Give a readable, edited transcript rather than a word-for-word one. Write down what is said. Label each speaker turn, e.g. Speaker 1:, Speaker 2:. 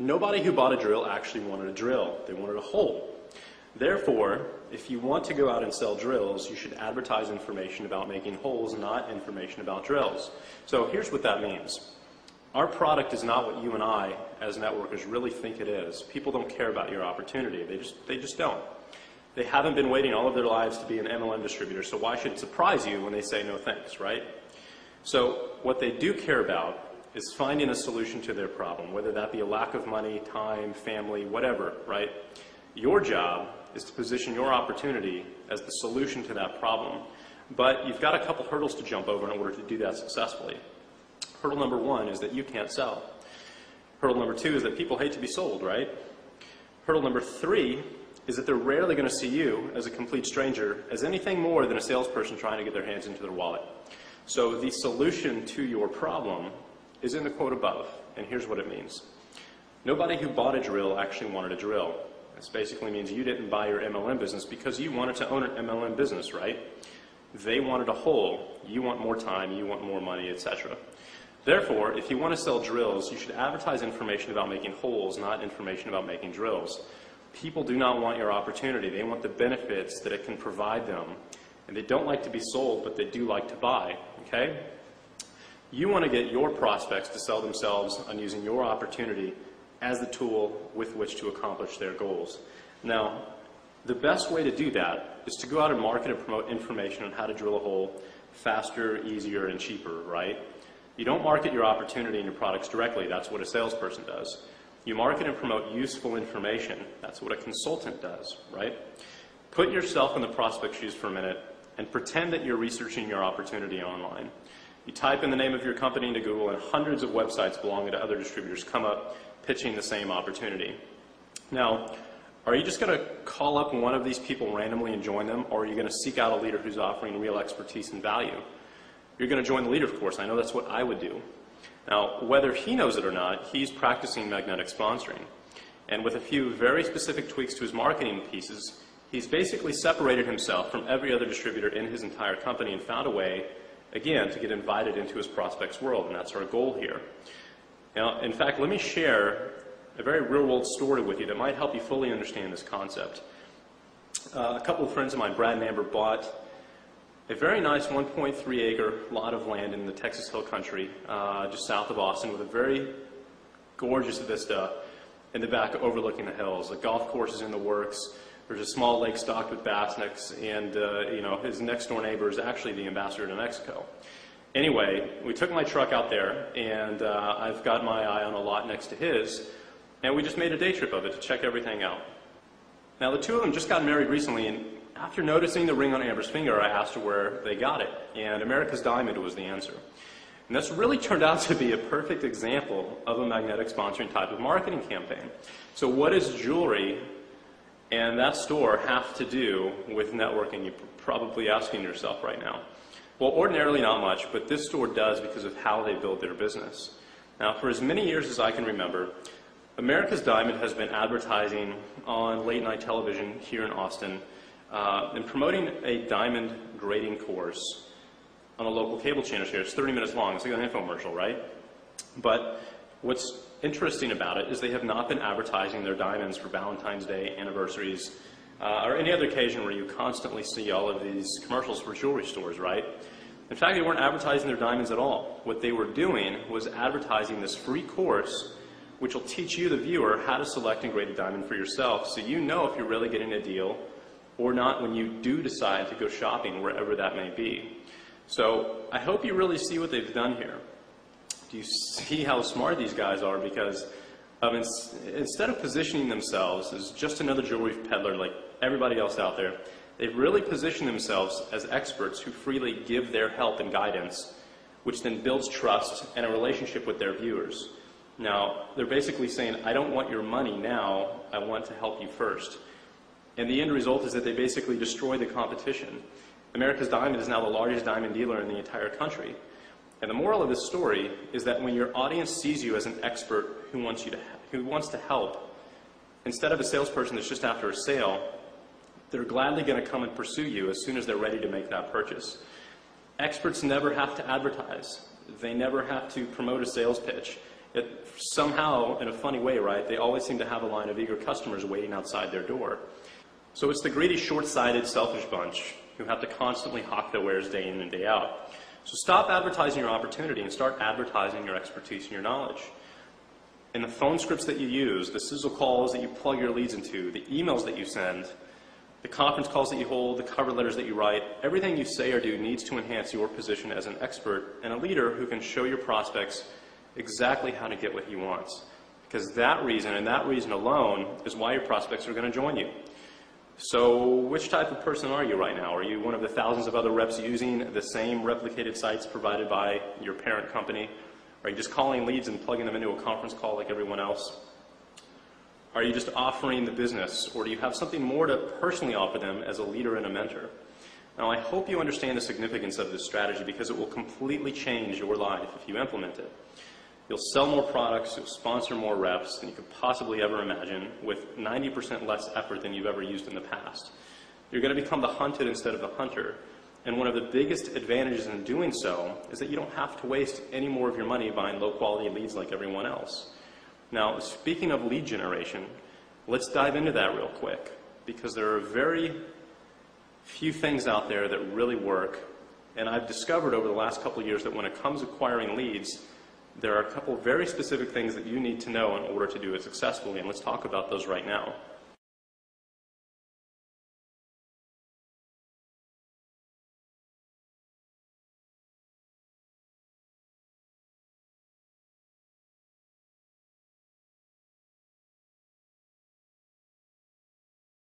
Speaker 1: Nobody who bought a drill actually wanted a drill. They wanted a hole. Therefore, if you want to go out and sell drills, you should advertise information about making holes, not information about drills. So here's what that means. Our product is not what you and I, as networkers, really think it is. People don't care about your opportunity. They just don't. They haven't been waiting all of their lives to be an MLM distributor, so why should it surprise you when they say no thanks, right? So what they do care about is finding a solution to their problem, whether that be a lack of money, time, family, whatever, right? Your job is to position your opportunity as the solution to that problem. But you've got a couple hurdles to jump over in order to do that successfully. Hurdle number one is that you can't sell. Hurdle number two is that people hate to be sold, right? Hurdle number three is that they're rarely going to see you as a complete stranger as anything more than a salesperson trying to get their hands into their wallet. So the solution to your problem is in the quote above, and here's what it means. Nobody who bought a drill actually wanted a drill. This basically means you didn't buy your MLM business because you wanted to own an MLM business, right? They wanted a hole. You want more time, you want more money, etc. Therefore, if you want to sell drills, you should advertise information about making holes, not information about making drills. People do not want your opportunity. They want the benefits that it can provide them. And they don't like to be sold, but they do like to buy, okay? You want to get your prospects to sell themselves on using your opportunity as the tool with which to accomplish their goals. Now, the best way to do that is to go out and market and promote information on how to drill a hole faster, easier, and cheaper, right? You don't market your opportunity and your products directly. That's what a salesperson does. You market and promote useful information. That's what a consultant does, right? Put yourself in the prospect's shoes for a minute and pretend that you're researching your opportunity online. You type in the name of your company into Google and hundreds of websites belonging to other distributors come up pitching the same opportunity. Now, are you just going to call up one of these people randomly and join them, or are you going to seek out a leader who's offering real expertise and value? You're going to join the leader, of course. I know that's what I would do. Now, whether he knows it or not, he's practicing magnetic sponsoring. And with a few very specific tweaks to his marketing pieces, he's basically separated himself from every other distributor in his entire company and found a way, again, to get invited into his prospect's world, and that's our goal here. Now, in fact, let me share a very real-world story with you that might help you fully understand this concept. A couple of friends of mine, Brad and Amber, bought a very nice 1.3-acre lot of land in the Texas Hill Country, just south of Austin, with a very gorgeous vista in the back overlooking the hills. A golf course is in the works. There's a small lake stocked with bass necks, and his next-door neighbor is actually the ambassador to Mexico. Anyway, we took my truck out there, and I've got my eye on a lot next to his, and we just made a day trip of it to check everything out. Now, the two of them just got married recently, and after noticing the ring on Amber's finger, I asked her where they got it, and America's Diamond was the answer. And this really turned out to be a perfect example of a magnetic sponsoring type of marketing campaign. So what does jewelry and that store have to do with networking? You're probably asking yourself right now. Well, ordinarily not much, but this store does because of how they build their business. Now, for as many years as I can remember, America's Diamond has been advertising on late-night television here in Austin and promoting a diamond grading course on a local cable channel here. It's 30 minutes long. It's like an infomercial, right? But what's interesting about it is they have not been advertising their diamonds for Valentine's Day, anniversaries, or any other occasion where you constantly see all of these commercials for jewelry stores, right? In fact, they weren't advertising their diamonds at all. What they were doing was advertising this free course which will teach you, the viewer, how to select and grade a diamond for yourself, so you know if you're really getting a deal or not when you do decide to go shopping wherever that may be. So I hope you really see what they've done here. Do you see how smart these guys are? Because instead of positioning themselves as just another jewelry peddler like everybody else out there, they've really positioned themselves as experts who freely give their help and guidance, which then builds trust and a relationship with their viewers. Now, they're basically saying, I don't want your money now, I want to help you first. And the end result is that they basically destroy the competition. America's Diamond is now the largest diamond dealer in the entire country. And the moral of this story is that when your audience sees you as an expert who wants to help, instead of a salesperson that's just after a sale, they're gladly going to come and pursue you as soon as they're ready to make that purchase. Experts never have to advertise. They never have to promote a sales pitch. Yet somehow, in a funny way, right, they always seem to have a line of eager customers waiting outside their door. So it's the greedy, short-sighted, selfish bunch who have to constantly hawk their wares day in and day out. So stop advertising your opportunity and start advertising your expertise and your knowledge. In the phone scripts that you use, the sizzle calls that you plug your leads into, the emails that you send, the conference calls that you hold, the cover letters that you write, everything you say or do needs to enhance your position as an expert and a leader who can show your prospects exactly how to get what he wants. Because that reason, and that reason alone, is why your prospects are going to join you. So which type of person are you right now? Are you one of the thousands of other reps using the same replicated sites provided by your parent company? Are you just calling leads and plugging them into a conference call like everyone else? Are you just offering the business, or do you have something more to personally offer them as a leader and a mentor? Now, I hope you understand the significance of this strategy because it will completely change your life if you implement it. You'll sell more products, you'll sponsor more reps than you could possibly ever imagine with 90% less effort than you've ever used in the past. You're going to become the hunted instead of the hunter. And one of the biggest advantages in doing so is that you don't have to waste any more of your money buying low-quality leads like everyone else. Now, speaking of lead generation, let's dive into that real quick because there are very few things out there that really work. And I've discovered over the last couple of years that when it comes to acquiring leads, there are a couple of very specific things that you need to know in order to do it successfully, and let's talk about those right now.